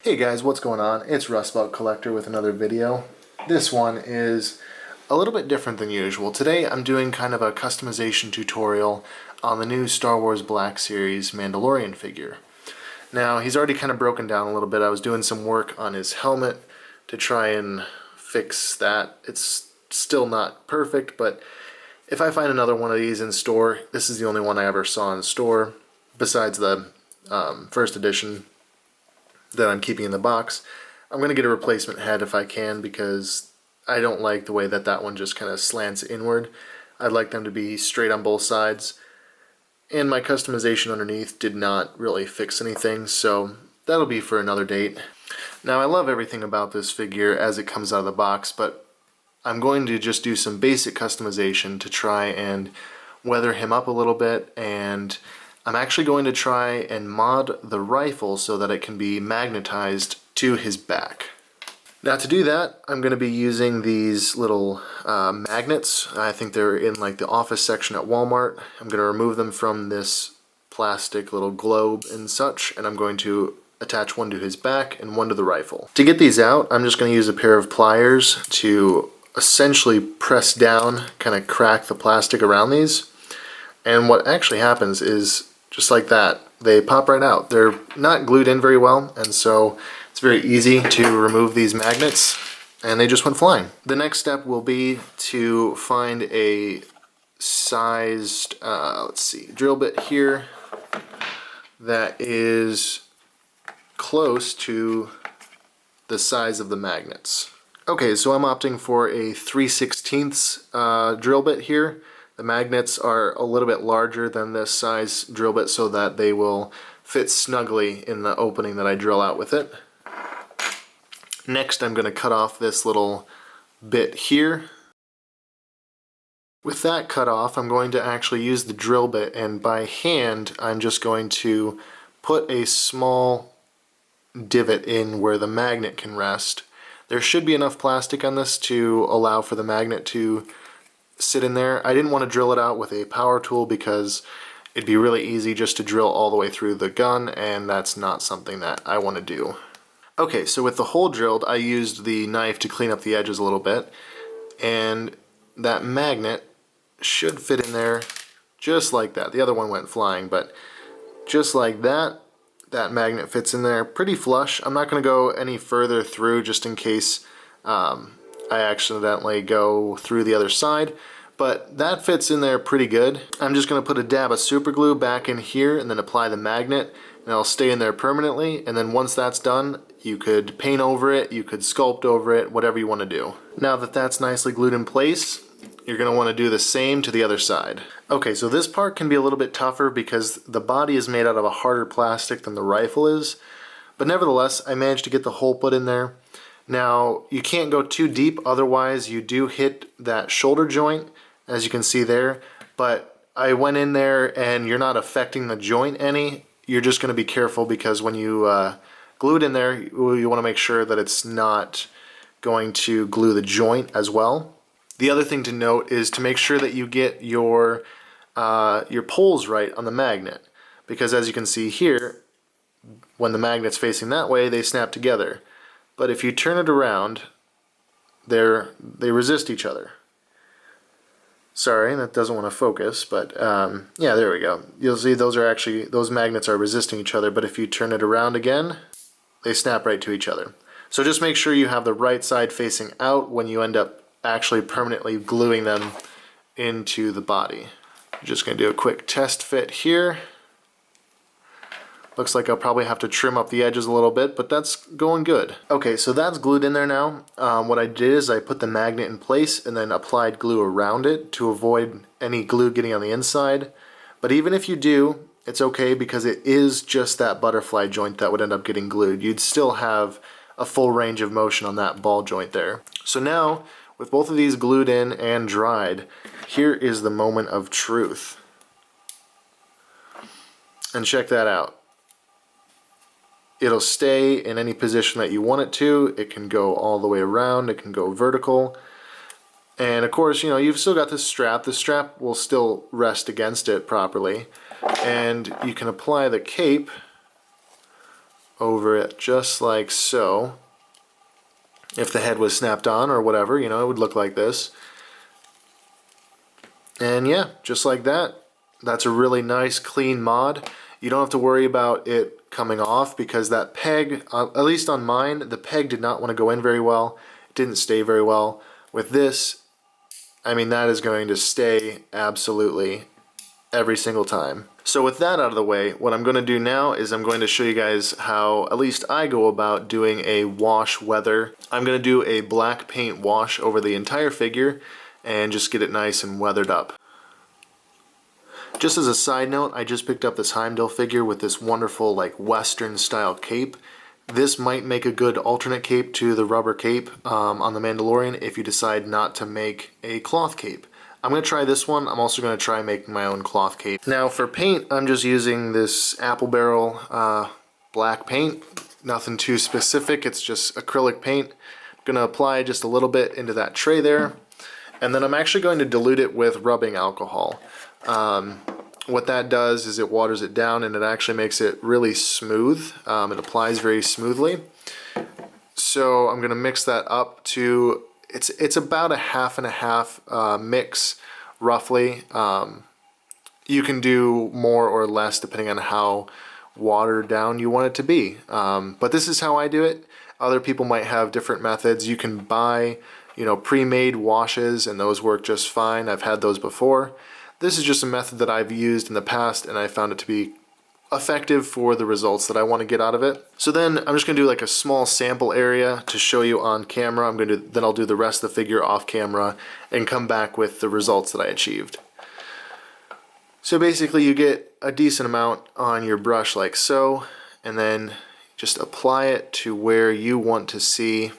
Hey guys, what's going on? It's Rust Belt Collector with another video. This one is a little bit different than usual. Today I'm doing kind of a customization tutorial on the new Star Wars Black Series Mandalorian figure. Now he's already kind of broken down a little bit. I was doing some work on his helmet to try and fix that. It's still not perfect, but if I find another one of these in store, this is the only one I ever saw in store besides the first edition that I'm keeping in the box. I'm going to get a replacement head if I can, because I don't like the way that that one just kind of slants inward. I'd like them to be straight on both sides, and my customization underneath did not really fix anything, so that'll be for another date. Now I love everything about this figure as it comes out of the box, but I'm going to just do some basic customization to try and weather him up a little bit, and I'm actually going to try and mod the rifle so that it can be magnetized to his back. Now to do that, I'm going to be using these little magnets. I think they're in like the office section at Walmart. I'm going to remove them from this plastic little globe and such, and I'm going to attach one to his back and one to the rifle. To get these out, I'm just going to use a pair of pliers to essentially press down, kind of crack the plastic around these. And what actually happens is, just like that, they pop right out. They're not glued in very well, and so it's very easy to remove these magnets, and they just went flying. The next step will be to find a sized, drill bit here that is close to the size of the magnets. Okay, so I'm opting for a 3/16 drill bit here. The magnets are a little bit larger than this size drill bit so that they will fit snugly in the opening that I drill out with it. Next, I'm going to cut off this little bit here. With that cut off, I'm going to actually use the drill bit, and by hand I'm just going to put a small divot in where the magnet can rest. There should be enough plastic on this to allow for the magnet to sit in there. I didn't want to drill it out with a power tool because it'd be really easy just to drill all the way through the gun, and that's not something that I want to do. Okay, so with the hole drilled, I used the knife to clean up the edges a little bit, and that magnet should fit in there just like that. The other one went flying, but just like that, that magnet fits in there pretty flush. I'm not going to go any further through just in case I accidentally go through the other side, but that fits in there pretty good. I'm just going to put a dab of super glue back in here and then apply the magnet, and it'll stay in there permanently. And then once that's done, you could paint over it, you could sculpt over it, whatever you want to do. Now that that's nicely glued in place, you're going to want to do the same to the other side. Okay, so this part can be a little bit tougher because the body is made out of a harder plastic than the rifle is, but nevertheless, I managed to get the hole put in there. Now, you can't go too deep, otherwise you do hit that shoulder joint, as you can see there, but I went in there and you're not affecting the joint any. You're just going to be careful because when you glue it in there, you want to make sure that it's not going to glue the joint as well. The other thing to note is to make sure that you get your poles right on the magnet, because as you can see here, when the magnet's facing that way, they snap together. But if you turn it around, they resist each other. Sorry, that doesn't want to focus, but yeah, there we go. You'll see those magnets are resisting each other, but if you turn it around again, they snap right to each other. So just make sure you have the right side facing out when you end up actually permanently gluing them into the body. I'm just going to do a quick test fit here. Looks like I'll probably have to trim up the edges a little bit, but that's going good. Okay, so that's glued in there now. What I did is I put the magnet in place and then applied glue around it to avoid any glue getting on the inside. But even if you do, it's okay because it is just that butterfly joint that would end up getting glued. You'd still have a full range of motion on that ball joint there. So now, with both of these glued in and dried, here is the moment of truth. And check that out. It'll stay in any position that you want it to. It can go all the way around. It can go vertical. And of course, you know, you've still got this strap. The strap will still rest against it properly. And you can apply the cape over it just like so. If the head was snapped on or whatever, you know, it would look like this. And yeah, just like that. That's a really nice clean mod. You don't have to worry about it coming off because that peg, at least on mine, the peg did not want to go in very well. It didn't stay very well. With this, I mean, that is going to stay absolutely every single time. So with that out of the way, what I'm going to do now is I'm going to show you guys how at least I go about doing a wash weather. I'm going to do a black paint wash over the entire figure and just get it nice and weathered up. Just as a side note, I just picked up this Heimdall figure with this wonderful like Western style cape. This might make a good alternate cape to the rubber cape on the Mandalorian if you decide not to make a cloth cape. I'm going to try this one. I'm also going to try making my own cloth cape. Now for paint, I'm just using this Apple Barrel black paint. Nothing too specific, it's just acrylic paint. I'm going to apply just a little bit into that tray there. And then I'm actually going to dilute it with rubbing alcohol. What that does is it waters it down and it actually makes it really smooth. It applies very smoothly. So I'm going to mix that up to, it's about a half and a half mix roughly. You can do more or less depending on how watered down you want it to be. But this is how I do it. Other people might have different methods. You can buy, you know, pre-made washes and those work just fine. I've had those before. This is just a method that I've used in the past and I found it to be effective for the results that I want to get out of it. So then I'm just going to do like a small sample area to show you on camera. Then I'll do the rest of the figure off camera and come back with the results that I achieved. So basically you get a decent amount on your brush like so, and then just apply it to where you want to see. I'm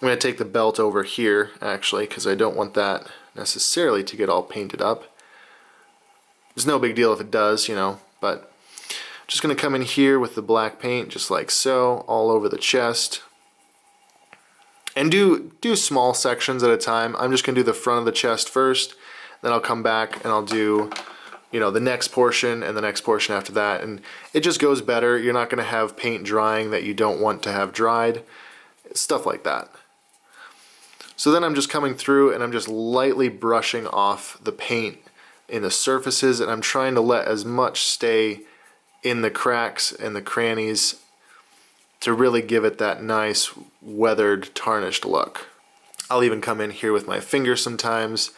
going to take the belt over here actually because I don't want that necessarily to get all painted up. There's no big deal if it does, you know, but I'm just going to come in here with the black paint just like so, all over the chest. And do small sections at a time. I'm just going to do the front of the chest first, then I'll come back and I'll do, you know, the next portion and the next portion after that. And it just goes better. You're not going to have paint drying that you don't want to have dried. Stuff like that. So then I'm just coming through and I'm just lightly brushing off the paint in the surfaces, and I'm trying to let as much stay in the cracks and the crannies to really give it that nice weathered, tarnished look. I'll even come in here with my finger sometimes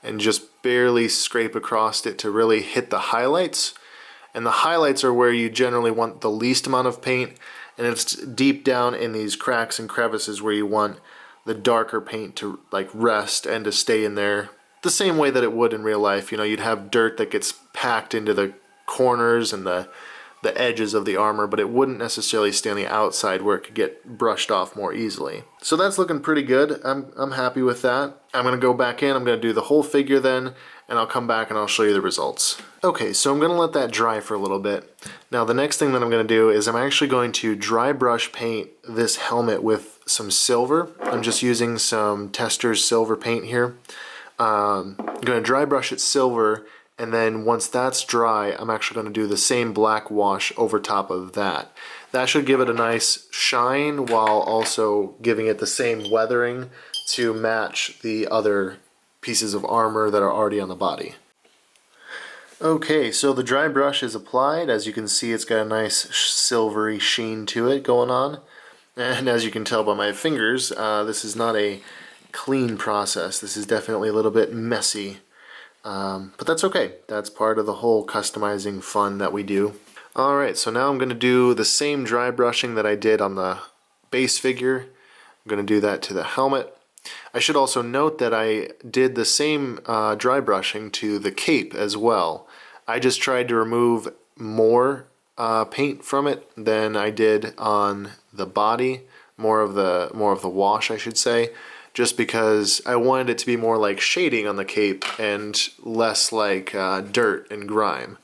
and just barely scrape across it to really hit the highlights. And the highlights are where you generally want the least amount of paint, and it's deep down in these cracks and crevices where you want the darker paint to like rest and to stay in there the same way that it would in real life. You know, you'd have dirt that gets packed into the corners and the edges of the armor, but it wouldn't necessarily stay on the outside where it could get brushed off more easily. So that's looking pretty good. I'm happy with that. I'm going to go back in, I'm going to do the whole figure then, and I'll come back and I'll show you the results. Okay, so I'm going to let that dry for a little bit. Now the next thing that I'm going to do is I'm actually going to dry brush paint this helmet with some silver. I'm just using some Tester's silver paint here. I'm going to dry brush it silver, and then once that's dry, I'm actually going to do the same black wash over top of that. That should give it a nice shine while also giving it the same weathering to match the other pieces of armor that are already on the body. Okay, so the dry brush is applied. As you can see, it's got a nice silvery sheen to it going on. And as you can tell by my fingers, this is not a clean process. This is definitely a little bit messy, but that's okay. That's part of the whole customizing fun that we do. Alright, so now I'm going to do the same dry brushing that I did on the base figure. I'm going to do that to the helmet. I should also note that I did the same dry brushing to the cape as well. I just tried to remove more paint from it than I did on the body, more of the wash, I should say, just because I wanted it to be more like shading on the cape and less like dirt and grime.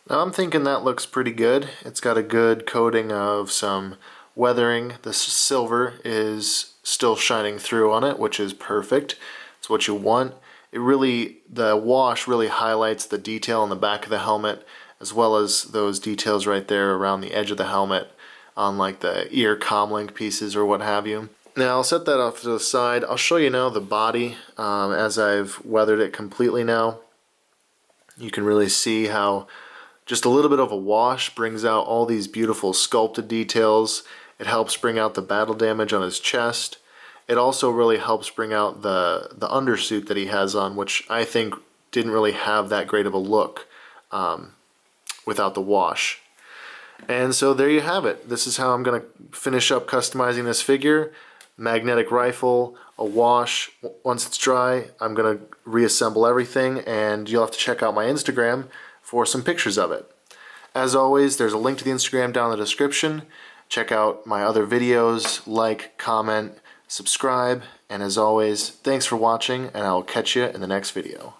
Now I'm thinking that looks pretty good. It's got a good coating of some weathering. The silver is still shining through on it, which is perfect. It's what you want. The wash really highlights the detail on the back of the helmet, as well as those details right there around the edge of the helmet on like the ear comlink pieces or what have you. Now I'll set that off to the side. I'll show you now the body as I've weathered it completely now. You can really see how just a little bit of a wash brings out all these beautiful sculpted details. It helps bring out the battle damage on his chest. It also really helps bring out the undersuit that he has on, which I think didn't really have that great of a look without the wash. And so there you have it. This is how I'm going to finish up customizing this figure. Magnetic rifle, a wash. Once it's dry, I'm going to reassemble everything, and you'll have to check out my Instagram for some pictures of it. As always, there's a link to the Instagram down in the description. Check out my other videos, like, comment, subscribe, and as always, thanks for watching, and I'll catch you in the next video.